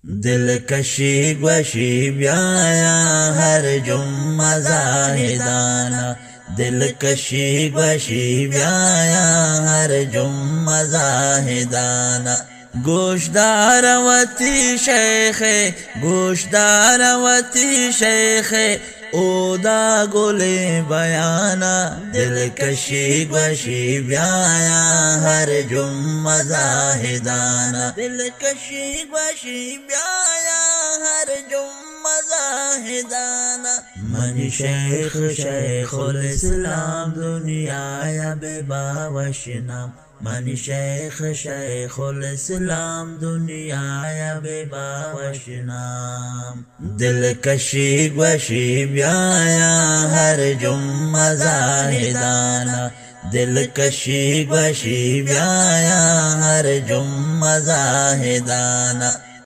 دلکشی گوشی بیایا هر جمعه زاهدانا دلکشی گوشی بیایا هر جمعه زاهدانا گوشدار وتی شیخ گوشدار وتی شیخ او دا گل بیانا دلکشی گوشی بیایا هر جمعه زاهدانا دلکشی گوشی بیایا هر جمعه زاهدانا من شیخ الاسلام دنیا بے باوشنام من شیخ الاسلام دنیا بے باوشنام دلکشی گوشی بیایا ہر جمعہ زاہدانا دلکشی گوشی بیایا ہر جمعہ زاہدانا